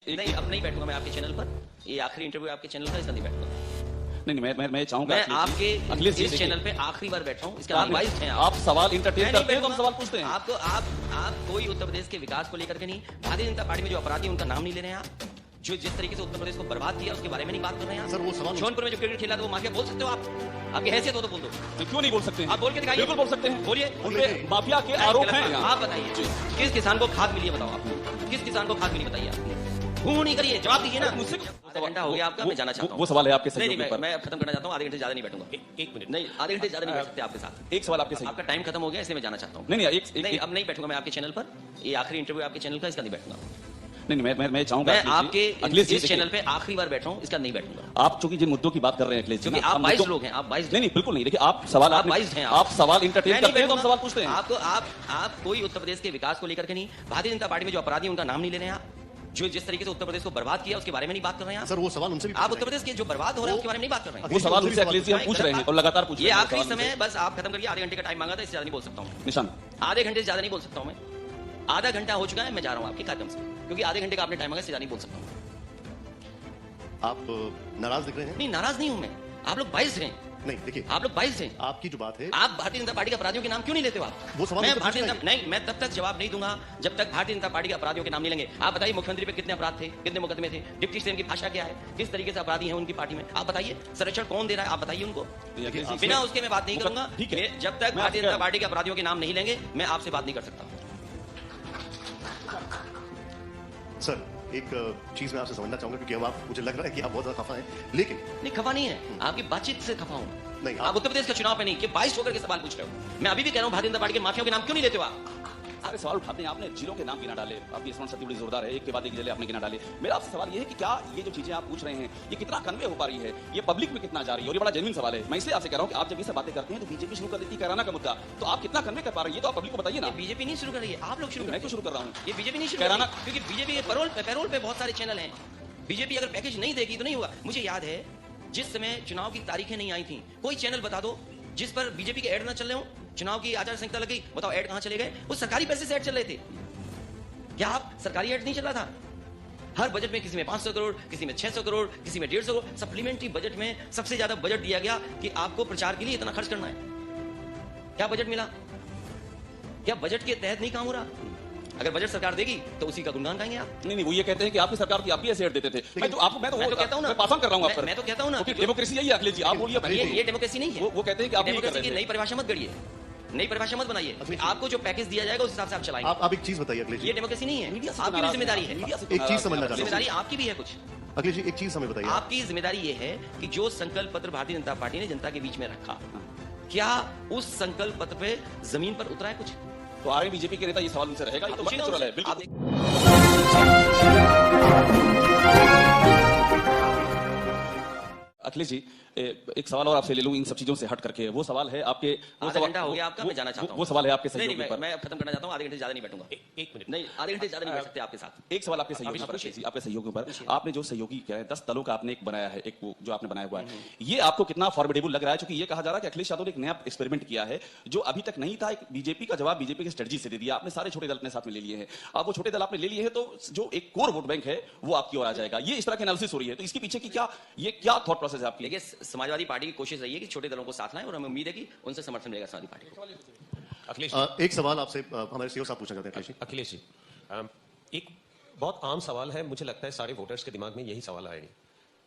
नहीं, अब नहीं बैठूंगा मैं आपके चैनल पर। ये आखिरी इंटरव्यू आपके चैनल का, इसका नहीं बैठूंगा। नहीं, मैं चाहूंगा मैं आपके अखिलेश इस चैनल पे आखिरी बार बैठ रहा हूँ। इसका नाम वाइस है। आप सवाल इंटरटेन करते हैं तो हम सवाल पूछते हैं। आपको आप कोई उत्तर प्रदेश के विकास को लेकर के नहीं, भारतीय जनता पार्टी में जो अपराधी उनका नाम नहीं ले रहे हैं आप, जो जिस तरीके से उत्तर प्रदेश को बर्बाद किया उसके बारे में नहीं बात कर रहे हैं। सर वो सवाल जौनपुर में जो क्रिकेट खेला था वो माफिया बोल सकते हो आप? आपकी हैसियत हो तो बोल दो। क्यों नहीं बोल सकते? आप बोल के दिखाइए। बिल्कुल बोल सकते हैं। बोलिए। उनपे माफिया के आरोप हैं। आप बताइए किस किसान को खाद मिली है, बताओ आप। किस किसान को खाद मिली बताइए आप। घूम नहीं करिए, जवाब दीजिए ना। मुझसे आधा घंटा हो गया आपका, मैं जाना चाहता हूँ। वो सवाल है आपके नहीं, सहयोग पर। मैं खत्म करना चाहता हूँ। आधे घंटे ज्यादा नहीं बैठूंगा। एक मिनट नहीं, आधे घंटे ज्यादा नहीं बैठ सकते आपके साथ। एक सवाल आपके सहयोग। आपका टाइम खत्म हो गया, इसलिए मैं जाना चाहता हूँ। नहीं, अब नहीं बैठूंगा मैं आपके चैनल पर। ये आखिरी इंटरव्यू आपके चैनल का, इसका नहीं बैठूंगा। नहीं, मैं चाहूंगा मैं आपके अखिलेश इस चैनल पे आखिरी बार बैठ रहा हूँ, इसका नहीं बैठूंगा। आप चूंकि जिन मुद्दों की बात कर रहे हैं अखिलेश जी, क्योंकि आप 22 लोग हैं, आप 22। नहीं, बिल्कुल नहीं। देखिए आप सवाल आप 22 हैं। आप सवाल इंटरटेन करते हैं तो हम सवाल पूछते हैं। आपको आप कोई उत्तर प्रदेश के विकास को लेकर के नहीं, भारतीय जनता पार्टी में जो अपराधी उनका नाम नहीं ले रहे हैं आप, जो जिस तरीके से उत्तर प्रदेश को बर्बाद किया उसके बारे में नहीं बात कर रहे हैं आप। सर वो सवाल उनसे भी आप उत्तर प्रदेश के जो बर्बाद हो रहे हैं उसके बारे में नहीं बात कर रहे हैं। वो सवाल उनसे अखिलेश जी हम पूछ रहे हैं और लगातार पूछ रहे ये हैं। आखिरी समय बस आप खत्म करिए। आधे घंटे का टाइम मांगा था, इससे ज्यादा नहीं बोल सकता हूँ। निशान आधे घंटे से ज्यादा नहीं बोल सकता हूँ मैं। आधा घंटा हो चुका है, मैं जा रहा हूँ आपके कार्यक्रम से, क्योंकि आधे घंटे का आपने टाइम मांगा, इससे ज्यादा नहीं बोल सकता हूँ। आप नाराज दिख रहे हैं? नहीं, नाराज नहीं हूँ मैं। आप लोग 22 हैं। नहीं, देखिए आप लोग 22 हैं। आपकी जो बात है, आप भारतीय जनता पार्टी के अपराधियों के नाम क्यों नहीं लेते हो आप? वो सवाल मैं मुझसे भारतीय पूछना जनता नहीं, मैं तब तक जवाब नहीं दूंगा जब तक भारतीय जनता पार्टी के अपराधियों के नाम नहीं लेंगे। आप बताइए मुख्यमंत्री पे कितने अपराध थे, कितने मुकदमे थे, डिप्टी सीएम की भाषा क्या है, किस तरीके से अपराधी हैं उनकी पार्टी में, आप बताइए। संरक्षण कौन दे रहा है, आप बताइए उनको। बिना उसके मैं बात नहीं करूंगा। ठीक है, जब तक भारतीय जनता पार्टी के अपराधियों के नाम नहीं लेंगे मैं आपसे बात नहीं कर सकता। सर एक चीज मैं आपसे समझना चाहूंगा, क्योंकि अब आप, मुझे लग रहा है कि आप बहुत ज्यादा खफा हैं, लेकिन नहीं खफा नहीं है, आपकी बातचीत से खफा हूं। नहीं, आप उत्तर प्रदेश के चुनाव पे नहीं कि 22 होकर के सवाल पूछ रहे हो। मैं अभी भी कह रहा हूं भारतीय जनता पार्टी के माफियाओं के नाम क्यों नहीं लेते हो आप? सारे सवाल उठाते हैं, आपने जिलों के नाम गिना डाले, आपकी स्मरण शक्ति बड़ी जोरदार है, एक के बाद एक जिले आपने गिना डाले। मेरा आपसे सवाल ये है कि क्या ये जो चीजें आप पूछ रहे हैं ये कितना कन्वे हो पा रही है, ये पब्लिक में कितना जा रही है? और ये बड़ा जेन्युइन सवाल है। मैं इसलिए आपसे कह रहा हूं कि आप जब ये सब बातें करते हैं तो बीजेपी शुरू कर देती है कैराना का मुद्दा, तो आप कितना कन्वे कर पा रही है तो आप पब्लिक को बताइए ना। बीजेपी नहीं शुरू कर रही है, आप लोग शुरू मैं क्यों शुरू कर रहा हूँ? ये बीजेपी नहीं शुरू कर रही है, क्योंकि बीजेपी के पैरोल पे बहुत सारे चैनल हैं। बीजेपी अगर पैकेज नहीं देगी तो नहीं होगा। मुझे याद है जिस समय चुनाव की तारीखें नहीं आई थी, कोई चैनल बता दो जिस पर बीजेपी के ऐड ना चल रहे हो। चुनाव की आचार संहिता लग गई, बताओ ऐड कहां चले गए? वो सरकारी पैसे से ऐड चल रहे थे। क्या आप सरकारी ऐड नहीं चल रहा था? हर बजट में किसी में 500 करोड़, किसी में 600 करोड़, किसी में 150 करोड़। सप्लीमेंट्री बजट में सबसे ज्यादा बजट दिया गया कि आपको प्रचार के लिए इतना खर्च करना है। क्या बजट मिला? क्या बजट के तहत नहीं काम हो रहा? अगर बजट सरकार देगी तो उसी का गुणगान गाएंगे आप। नहीं, वो ये कहते हैं कि आपकी सरकार थी, आप भी ऐसे ऐड देते थे। मैं तो कहता हूं ना, मैं पास ऑन कर रहा हूं आप पर। मैं तो कहता हूं ना, डेमोक्रेसी यही है अखिलेश जी, आप बोलिए। ये डेमोक्रेसी नहीं है। वो कहते हैं कि आप डेमोक्रेसी की नई परिभाषा मत गढ़िए, नई परिभाषा मत बनाइए। आपको जो पैकेज दिया जाएगा उस हिसाब से आप चलाएंगे। आप एक चीज बताइए अखिलेश जी, ये डेमोक्रेसी नहीं है, आपकी भी जिम्मेदारी है। एक चीज समझना चाहता हूं, जिम्मेदारी आपकी भी है कुछ। अखिलेश जी एक चीज हमें बताइए। आपकी जिम्मेदारी ये है कि जो संकल्प पत्र भारतीय जनता पार्टी ने जनता के बीच में रखा, क्या उस संकल्प पत्र पे जमीन पर उतरा है कुछ? तो आगे बीजेपी के नेता ये सवाल उनसे रहेगा, ये तो पूछिए ना नेचुरल है। उनसे। बिल्कुल। अखिलेश जी एक सवाल और आपसे ले लूं इन सब चीजों से हट करके। वो सवाल है आपके, आधा घंटा हो गया आपका, मैं जाना चाहता हूं। वो सवाल है आपके नहीं, सहयोगी पर। मैं खत्म करना चाहता हूं। आधे घंटे ज्यादा नहीं बैठूंगा। एक मिनट नहीं, आधे घंटे ज्यादा नहीं बैठ सकते आपके साथ। एक सवाल आपके सहयोगी पर, आपके सहयोगी पर। आपने जो सहयोगी किया है 10 दलों का आपने एक बनाया है, एक जो आपने बनाया हुआ है, ये आपको कितना फॉर्मिडेबल लग रहा है? क्योंकि ये कहा जा रहा है कि अखिलेश यादव ने एक नया एक्सपेरिमेंट किया है जो अभी तक नहीं था। एक बीजेपी का जवाब बीजेपी की स्ट्रेटजी से दे दिया आपने। सारे छोटे दल अपने साथ में ले लिए हैं। अब वो छोटे दल आपने ले लिए हैं तो जो एक कोर वोट बैंक है वो आपकी ओर आ जाएगा। ये इस तरह की एनालिसिस हो रही है, तो इसके पीछे की क्या थॉट प्रोसेस है आपकी? देखिए, समाजवादी पार्टी की कोशिश रही है कि छोटे दलों को साथ लाएं और हमें उम्मीद है कि उनसे समर्थन मिलेगा समाजवादी पार्टी को। अखिलेश एक सवाल आपसे हमारे सीओ साहब पूछना चाहते हैं। अखिलेश जी, एक बहुत आम सवाल है, मुझे लगता है सारे वोटर्स के दिमाग में यही सवाल आएगी।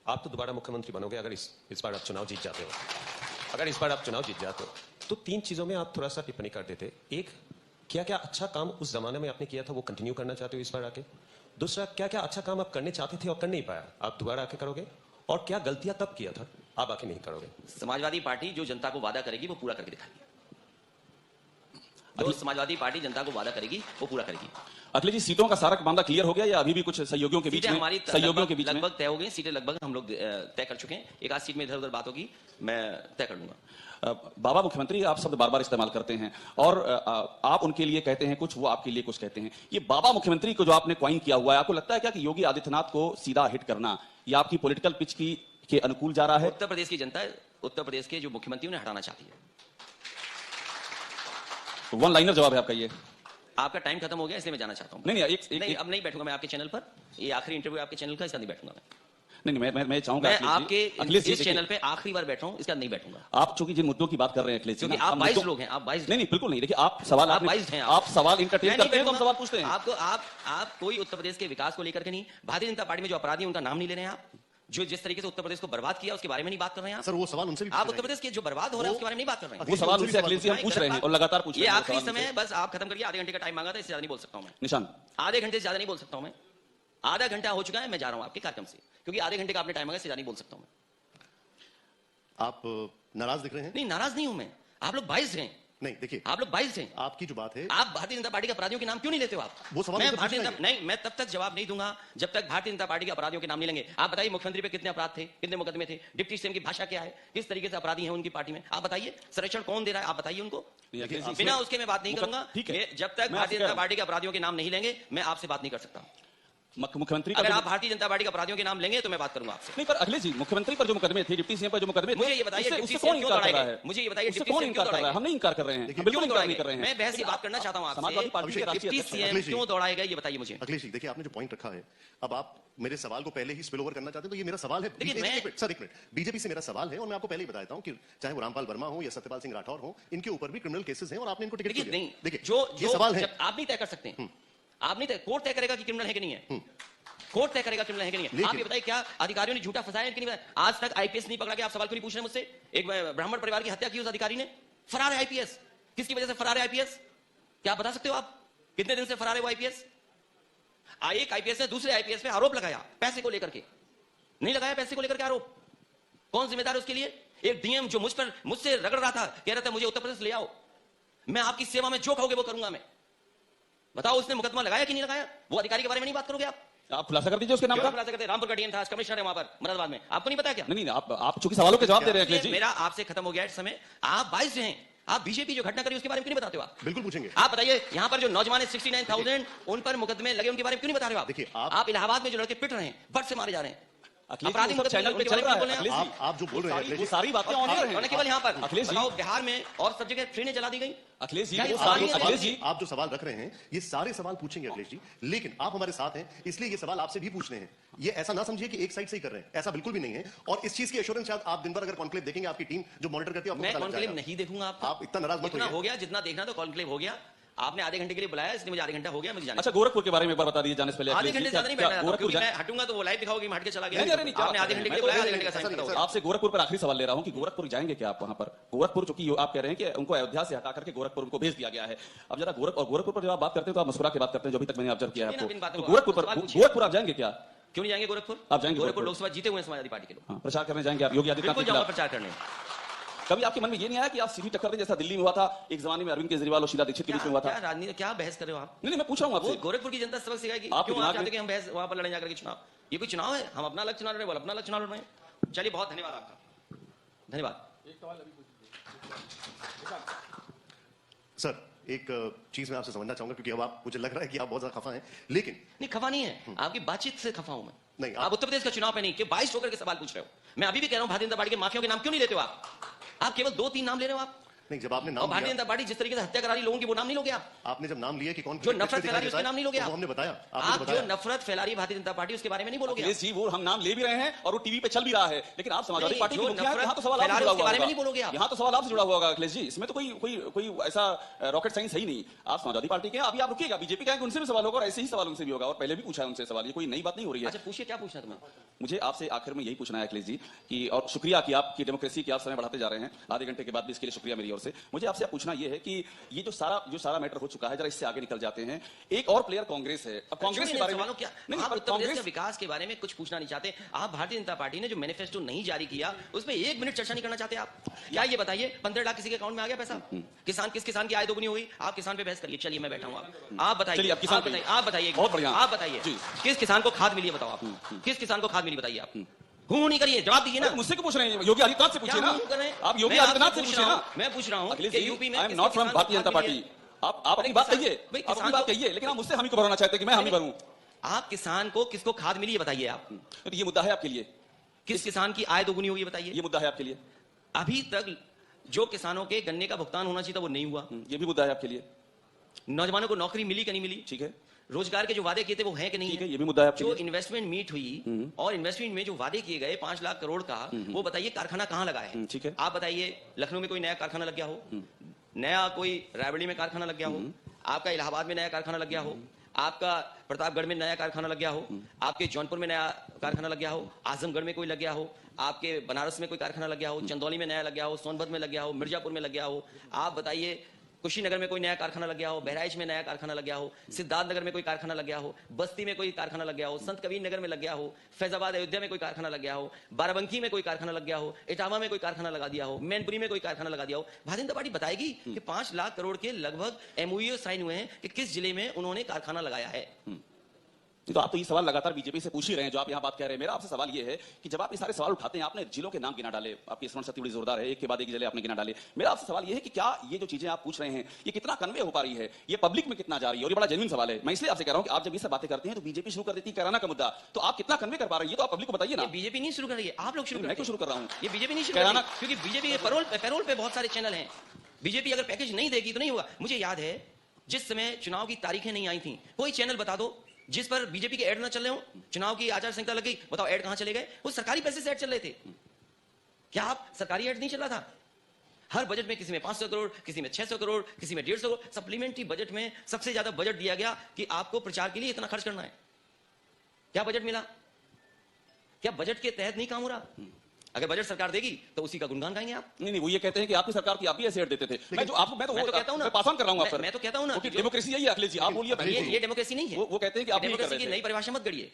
आप तो दोबारा मुख्यमंत्री बनोगे अगर इस बार आप चुनाव जीत जाते हो। अगर इस बार आप चुनाव जीत जाते हो तो 3 चीजों में आप थोड़ा सा टिप्पणी कर देते। एक, क्या क्या अच्छा काम उस जमाने में आपने किया था वो कंटिन्यू करना चाहते हो इस बार आके? दूसरा, क्या क्या अच्छा काम आप करने चाहते थे और कर नहीं पाया, आप दोबारा आके करोगे? और क्या गलतियां तब किया था आप आके नहीं करोगे? समाजवादी पार्टी जो जनता को वादा करेगी वो पूरा करके दिखाएगी। जो समाजवादी पार्टी जनता को वादा करेगी वो पूरा करेगी। अखिलेश जी, सीटों का सारा मामला क्लियर हो गया या अभी भी कुछ सहयोगियों के बीच में? हमारी सहयोगियों के बीच में लगभग तय हो गई। सीटें लगभग हम लोग तय कर चुके हैं। एक आध सीट में इधर उधर बात होगी, मैं तय कर लूंगा। बाबा मुख्यमंत्री आप शब्द बार बार इस्तेमाल करते हैं और आप उनके लिए कहते हैं कुछ, वो आपके लिए कुछ कहते हैं। ये बाबा मुख्यमंत्री को जो आपने क्वाइन किया हुआ है, आपको लगता है क्या कि योगी आदित्यनाथ को सीधा हिट करना ये आपकी पॉलिटिकल पिच के अनुकूल जा रहा है? उत्तर प्रदेश की जनता उत्तर प्रदेश के जो मुख्यमंत्री उन्हें हटाना चाहती है। वन लाइनर जवाब है आपका ये। आपका टाइम खत्म हो गया इसलिए मैं जाना चाहता हूं। नहीं, नहीं, अब नहीं बैठूंगा मैं आपके चैनल पर। ये आखिरी इंटरव्यू आपके चैनल का, इसका नहीं बैठूंगा मैं। नहीं, मैं चाहूंगा मैं अखिलेश जी, आपके अखिलेश जी इस देखिए, चैनल पे आखिरी बार बैठ रहा हूं, इसका नहीं बैठूंगा। आप चूंकि जिन मुद्दों की बात कर रहे हैं अखिलेश जी, क्योंकि ना, आप हम 22 मुद्दों- लोग हैं, आप 22 नहीं, बिल्कुल नहीं। देखिए, आप सवाल आप 22 हैं, आप सवाल इंटरटेन मैं करते हैं नहीं तो हम सवाल पूछते हैं। आपको आप कोई उत्तर प्रदेश के विकास को लेकर के नहीं, भारतीय जनता पार्टी में जो अपराधी हैं उनका नाम नहीं ले रहे हैं आप, जो जिस तरीके से उत्तर प्रदेश को बर्बाद किया उसके बारे में नहीं बात कर रहे हैं आप। सर वो सवाल उनसे भी आप पूछे उत्तर प्रदेश के जो बर्बाद हो रहा है उसके बारे में नहीं बात कर रहे हैं। वो सवाल उनसे अखिलेश जी हम पूछ रहे हैं और लगातार पूछ रहे ये हैं। आखिरी समय है, बस आप खत्म करिए। आधे घंटे का टाइम मांगा था, इससे ज्यादा नहीं बोल सकता हूं मैं। निशान, आधे घंटे से ज्यादा नहीं बोल सकता हूं मैं। आधा घंटा हो चुका है, मैं जा रहा हूं आपके कार्यक्रम से, क्योंकि आधे घंटे का आपने टाइम मांगा, इससे ज्यादा नहीं बोल सकता हूं मैं। आप नाराज दिख रहे हैं? नहीं, नाराज नहीं हूं मैं। आप लोग 22 हैं, नहीं, देखिए आप लोग 22 हैं। आपकी जो बात है, आप भारतीय जनता पार्टी के अपराधियों के नाम क्यों नहीं लेते हो आप? वो सवाल मैं उनसे भारतीय पूछना जनता नहीं, मैं तब तक जवाब नहीं दूंगा जब तक भारतीय जनता पार्टी के अपराधियों के नाम नहीं लेंगे। आप बताइए मुख्यमंत्री पे कितने अपराध थे, कितने मुकदमे थे, डिप्टी सीएम की भाषा क्या है, किस तरीके से अपराधी हैं उनकी पार्टी में, आप बताइए। संरक्षण कौन दे रहा है, आप बताइए उनको। नहीं, अखिलेश जी, बिना उसके मैं बात नहीं करूंगा। ठीक है, जब तक मैं भारतीय आपसे जनता पार्टी के अपराधियों के नाम नहीं लेंगे, मैं आपसे बात नहीं कर सकता। मुख्यमंत्री का अगर जो- आप भारतीय जनता पार्टी के अपराधियों के नाम लेंगे तो मैं बात करूंगा आपसे। नहीं, पर अखिलेश जी, मुख्यमंत्री पर जो मुकदमे थे, डिप्टी सीएम पर जो मुकदमे थे, मुझे ये बताइए, उससे डिप्टी कौन सीएम क्यों इनकार कर दौड़ाए रहा गए? है? मुझे ये बताइए, उससे डिप्टी कौन सीएम इनकार क्यों कर रहा है? दौड़ाए हम नहीं इनकार कर रहे हैं, हम देखिए, बिल्कुल क्यों इनकार दौड़ाए नहीं कर गए? रहे हैं। मैं बहस की बात करना चाहता हूं समाजवादी आपसे। पार्टी के राष्ट्रीय डिप्टी अध्यक्ष हैं। सीएम अखिलेश जी। क्यों दौड़ाए गए, ये बताइए मुझे। अखिलेश जी देखिए, आपने जो पॉइंट रखा है, अब आप मेरे सवाल को पहले ही स्पिल ओवर करना चाहते हैं, तो ये मेरा सवाल है। देखिए, एक मैं- मिनट, सर एक मिनट, बीजेपी से मेरा सवाल है और मैं आपको पहले ही बता देता हूं कि चाहे वो रामपाल वर्मा हो या सत्यपाल सिंह राठौर हो, इनके ऊपर भी क्रिमिनल केसेस हैं और आपने इनको टिकट देखिए क्यों दिया? नहीं, देखिए जो ये सवाल है। जब आप नहीं तय कर सकते, आप नहीं तय, कोर्ट तय करेगा कि क्रिमिनल है कि नहीं है। कोर्ट तय करेगा क्रिमिनल है कि नहीं है। लेकिन- आप ये बताइए, क्या अधिकारियों ने झूठा फंसाया है कि नहीं फंसाया? आज तक आईपीएस नहीं पकड़ा गया। आप सवाल क्यों नहीं पूछ रहे मुझसे? एक ब्राह्मण परिवार की हत्या की उस अधिकारी ने, फरार है आईपीएस। किसकी वजह से फरार है आईपीएस? क्या आप बता सकते हो? आप कितने दिन से फरार है वो आईपीएस? एक आईपीएस ने दूसरे आईपीएस पे आरोप लगाया पैसे को लेकर के, नहीं लगाया पैसे को लेकर के आरोप। कौन जिम्मेदार है उसके लिए? एक डीएम जो मुझसे रगड़ रहा था, कह रहा था मुझे उत्तर प्रदेश ले आओ, मैं आपकी सेवा में जो कहोगे वो करूंगा मैं। बताओ उसने मुकदमा लगाया कि नहीं लगाया? वो अधिकारी के बारे में नहीं बात करोगे आप? खुलासा कर दीजिए उसके नाम क्यों का। खुलासा करते? रामपुर का डीएम था, कमिश्नर है वहां पर मुरादाबाद में, आपको नहीं पता क्या? नहीं, आप चूंकि सवालों के जवाब दे रहे हैं अखिलेश जी। मेरा आपसे खत्म हो गया इस समय। आप 22 हैं, आप बीजेपी जो घटना करी उसके बारे में क्यों नहीं बताते हो आप? बिल्कुल पूछेंगे। आप बताइए, यहाँ पर जो नौजवान है 69,000 उन पर मुकदमे लगे, उनके बारे में क्यों नहीं बता रहे हो आप? देखिए, आप इलाहाबाद में जो लड़के पिट रहे हैं, बट से मारे जा रहे हैं, अखिलेश जी, अपराधी वो सब चैनल पे उनके चल बारे में रहा है बोल रहे हैं अखिलेश आप? जी। आप जो बोल रहे हैं, अखिलेश वो जी, सारी बातें ऑन एयर और हैं। केवल यहाँ पर अखिलेश जी, बताओ, बिहार में और सब जगह ट्रेनें चला दी गई। अखिलेश जी, क्या ये वो सवाल सारी- नहीं है? अखिलेश जी, आप जो सवाल रख रहे हैं ये सारे सवाल पूछेंगे अखिलेश जी, लेकिन आप हमारे साथ हैं इसलिए ये सवाल आपसे भी पूछने हैं। ये ऐसा ना समझिए कि एक साइड से ही कर रहे हैं, ऐसा बिल्कुल भी नहीं है। और इस चीज की एश्योरेंस शायद आप दिन भर अगर कॉन्क्लेव देखेंगे, आपकी टीम जो मॉनिटर करती है, आपको मैं पता लग कॉन्क्लेव जाएगा। नहीं देखूंगा आपका। आप इतना नाराज मत इतना होइए। हो गया, जितना देखना तो कॉन्क्लेव हो गया। आपने आधे घंटे के लिए बुलाया, इसलिए मुझे आधे घंटा हो गया, मुझे जाना अच्छा, गोरखपुर के बारे में एक बार बता दीजिए जाने से पहले। आधे अखिलेश जी, घंटे से ज्यादा नहीं क्या बैठना था, गोरखपुर क्योंकि जाए- मैं हटूंगा तो वो लाइव दिखाओगे, मैं हट के चला गया। नहीं, नहीं, आपने आधे घंटे के लिए बुलाया, आधे घंटे का ऐसा समय नहीं, खत्म ऐसा हो आपसे गोरखपुर पर आखिरी सवाल ले रहा हूं कि गोरखपुर जाएंगे क्या आप वहां पर? गोरखपुर चूंकि आप कह रहे हैं कि उनको अयोध्या से हटा करके गोरखपुर उनको भेज दिया गया है। अब जरा गोरखपुर पर जब आप बात करते हैं तो आप मुस्कुरा के बात करते हैं, जो अभी तक मैंने ऑब्जर्व किया है इन आपको। बातों तो को गोरखपुर आप पर सवाल पूछिए। गोरखपुर आप जाएंगे क्या? क्यों नहीं जाएंगे गोरखपुर? आप जाएंगे गोरखपुर गोरखपुर? लोकसभा जीते हुए हैं समाजवादी पार्टी के लोग। हाँ, प्रचार करने जाएंगे आप योगी आदित्यनाथ बिल्कुल के जाऊंगा खिलाफ? प्रचार करने। कभी आपके मन में ये नहीं आया कि आप सीधी टक्कर दें, जैसा दिल्ली में हुआ था एक जमाने में अरविंद केजरीवाल और शीला दीक्षित के बीच में हुआ था? क्या राजनीति, क्या बहस कर रहे हो आप? नहीं, मैं पूछ रहा हूं वो आपसे। गोरखपुर की जनता सबक सिखाएगी। आपके क्यों आप दिमाग चाहते में- कि हम बहस वहां पर लड़े जाकर के चुनाव? ये कोई चुनाव है? हम अपना अलग चुनाव लड़ रहे हैं, वो अपना अलग चुनाव लड़ रहे हैं। चलिए, बहुत धन्यवाद आपका, धन्यवाद। सर एक चीज मैं आपसे समझना चाहूंगा, क्योंकि अब आप, मुझे लग रहा है कि आप बहुत ज्यादा खफा हैं, लेकिन नहीं, खफा नहीं है, आपकी बातचीत से खफा हूं मैं। नहीं, आप उत्तर प्रदेश का चुनाव पे नहीं, कि 22 होकर के सवाल पूछ रहे हो। मैं अभी भी कह रहा हूं, भारतीय जनता पार्टी के माफियाओं के नाम क्यों नहीं लेते हो आप? आप केवल 2-3 नाम ले रहे हो आप। नहीं, जब आपने और नाम भारतीय लिया, जनता पार्टी जिस तरीके से हत्या करा रही लोगों की, वो नाम नहीं लोगे आप। आपने जब नाम लिया कि कौन जो नफरत फैला रही है उसके नाम नहीं लोगे वो आप। हमने बताया, आपने आप तो जो बताया। नफरत फैला रही है भारतीय जनता पार्टी, उसके बारे में नहीं बोलोगे आप। अखिलेश जी, वो हम नाम ले भी रहे हैं और वो टीवी पे चल भी रहा है, लेकिन आप समाजवादी नहीं, पार्टी जो के मुखिया हैं, नफरत यहाँ तो सवाल फैला आपसे रहे जुड़ा उसके हुआ बारे में होगा। नहीं बोलोगे आप। यहाँ तो सवाल आपसे जुड़ा हुआ होगा अखिलेश जी, इसमें तो कोई ऐसा रॉकेट साइंस है ही नहीं। आप समाजवादी पार्टी के हैं, अभी आप रुकिएगा, बीजेपी का है, उनसे भी सवाल होगा और ऐसे ही सवाल उनसे भी होगा, और पहले भी पूछा है उनसे सवाल, ये कोई नई बात नहीं हो रही है। अच्छा, पूछिए, क्या पूछना तुम्हें? मुझे आपसे आखिर में यही पूछना है अखिलेश जी कि, और शुक्रिया कि आपकी डेमोक्रेसी की आप समय बढ़ाते जा रहे हैं, आधे घंटे के बाद भी इसके लिए शुक्रिया मेरी ओर से। मुझे आपसे पूछना यह है कि ये जो सारा मैटर हो चुका है, जरा इससे आगे निकल जाते हैं। एक और प्लेयर कांग्रेस है। अब कांग्रेस के बारे में क्या नहीं, आप पर उत्तर प्रदेश के कांग्रेस विकास के बारे में कुछ पूछना नहीं चाहते? आप भारतीय जनता पार्टी ने जो मैनिफेस्टो नहीं जारी किया उस पर 1 मिनट चर्चा नहीं करना चाहते आप? क्या ये बताइए, 15 लाख किसी के अकाउंट में आ गया पैसा? किस किसान की आय दोगुनी हुई? आप किसान पे बहस करिए। चलिए, मैं बैठा हूं, आप बताइए। चलिए, आप किसान आप बताइए, पे। आप बताइए, बहुत बढ़िया। आप बताइए, जी। किस किसान को खाद मिली है? बताओ आप, किस किसान को खाद मिली बताइए आप। हूं नहीं करिए, जवाब दीजिए ना। अरे मुझसे क्यों पूछ रहे हैं? योगी आदित्यनाथ से पूछिए ना। क्या कर रहे हैं? आप योगी मैं आपसे आदित्यनाथ से पूछ पूछिए रहा ना। हूं, मैं पूछ रहा हूं अखिलेश कि जी, यूपी में आई एम किस नॉट फ्रॉम किसान को भारतीय खाद जनता मिली है? पार्टी। आप अपनी बात कहिए, भाई, आप अपनी किसान बात को- कहिए, लेकिन आप मुझसे हम ही को भरना चाहते हैं कि मैं हम ही भरूं। आप किसान को किसको खाद मिली है बताइए आप। तो ये मुद्दा है आपके लिए, किस किसान की आय दोगुनी हुई है बताइए। ये मुद्दा है आपके लिए, अभी तक जो किसानों के गन्ने का भुगतान होना चाहिए था वो नहीं हुआ। ये भी मुद्दा है आपके लिए। नौजवानों को नौकरी मिली कि नहीं मिली, ठीक है, रोजगार के जो वादे किए थे वो हैं कि नहीं ठीक है, है, ये भी मुद्दा है आपके जो लिए। इन्वेस्टमेंट मीट हुई और इन्वेस्टमेंट में जो वादे किए गए 5 लाख करोड़ का, वो बताइए कारखाना कहाँ लगा है? ठीक है। आप बताइए, लखनऊ में कोई नया कारखाना लग गया हो, नया कोई रायबरेली में कारखाना लग गया हो, आपका इलाहाबाद में नया कारखाना लग गया हो, आपका प्रतापगढ़ में नया कारखाना लग गया हो, आपके जौनपुर में नया कारखाना लग गया हो, आजमगढ़ में कोई लग गया हो, आपके बनारस में कोई कारखाना लग गया हो, चंदौली में नया लग गया हो, सोनभद्र में लग गया हो, मिर्जापुर में लग गया हो, आप बताइए कुशीनगर में कोई नया कारखाना लग गया हो, बहराइच में नया कारखाना लग गया हो, सिद्धार्थनगर में कोई कारखाना लग गया हो, बस्ती में कोई कारखाना लग गया हो, संत कबीर नगर में लग गया हो, फैजाबाद अयोध्या में कोई कारखाना लग गया हो, बाराबंकी में कोई कारखाना लग गया हो, इटावा में कोई कारखाना लगा दिया हो, मैनपुरी में कोई कारखाना लगा दिया हो, भारतीय जनता पार्टी बताएगी कि 5 लाख करोड़ के लगभग एमओयू साइन हुए हैं कि किस जिले में उन्होंने कारखाना लगाया है? तो आप तो ये सवाल लगातार बीजेपी से पूछ ही रहे हैं जो आप यहाँ बात कह रहे हैं। मेरा आपसे सवाल ये है कि जब आप ये सारे सवाल उठाते हैं, आपने जिलों के नाम गिना डाले, आपकी स्मरण शक्ति बड़ी जोरदार है, एक के बाद एक जिले आपने गिना डाले। मेरा आपसे सवाल ये है कि क्या ये जो चीजें आप पूछ रहे हैं ये कितना कन्वे हो पा रही है, ये पब्लिक में कितना जा रही है? और ये बड़ा जेन्युइन सवाल है। मैं इसलिए आपसे कह रहा हूं कि आप जब ये सब बातें करते हैं तो बीजेपी शुरू कर देती है कराना का मुद्दा, तो आप कितना कन्वे कर पा रहे हैं ये तो आप पब्लिक को बताइए ना। बीजेपी नहीं शुरू कर रही है, आप लोग शुरू मैं क्यों शुरू कर रहा हूँ? ये बीजेपी नहीं शुरू कर रही कराना- है, क्योंकि बीजेपी के पैरोल पे बहुत सारे चैनल हैं। बीजेपी अगर पैकेज नहीं देगी तो नहीं होगा। मुझे याद है जिस समय चुनाव की तारीखें नहीं आई थी, कोई चैनल बता दो जिस पर बीजेपी के ऐड ना चल रहे हो, चुनाव की आचार संहिता लग गई, बताओ ऐड कहां चले गए? वो सरकारी पैसे से ऐड चल रहे थे। क्या आप सरकारी ऐड नहीं चल रहा था? हर बजट में किसी में 500 करोड़, किसी में 600 करोड़, किसी में 150 करोड़। सप्लीमेंट्री बजट में सबसे ज्यादा बजट दिया गया कि आपको प्रचार के लिए इतना खर्च करना है। क्या बजट मिला? क्या बजट के तहत नहीं काम हो रहा? अगर बजट सरकार देगी तो उसी का गुणगान गाएंगे आप। नहीं, वो ये कहते हैं कि आपकी सरकार की आप भी ऐसे ऐड देते थे। मैं तो कहता हूं ना, मैं पास ऑन कर रहा हूं आप पर। मैं तो कहता हूं ना, क्योंकि डेमोक्रेसी यही है अखिलेश जी, आप बोलिए पहले। ये डेमोक्रेसी नहीं है। वो कहते हैं कि आप नहीं कर डेमोक्रेसी रहे की थे। नई परिभाषा मत गढ़िए,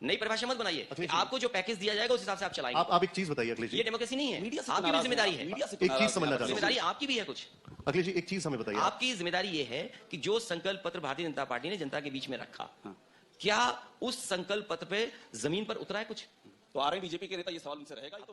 नई परिभाषा मत बनाइए। अखिलेश जी। आपको जो पैकेज दिया जाएगा उस हिसाब से आप चलाएंगे। आप एक चीज बताइए अखिलेश जी, ये डेमोक्रेसी नहीं है, मीडिया से आपकी भी जिम्मेदारी है। मीडिया से एक चीज समझना चाहता हूं। जिम्मेदारी आपकी भी है कुछ। अखिलेश जी एक चीज हमें बताइए, आपकी जिम्मेदारी ये है कि जो संकल्प पत्र भारतीय जनता पार्टी ने जनता के बीच में रखा, क्या उस संकल्प पत्र पे जमीन पर उतरा है कुछ? तो आ रहे बीजेपी के नेता ये सवाल उनसे रहेगा, ये तो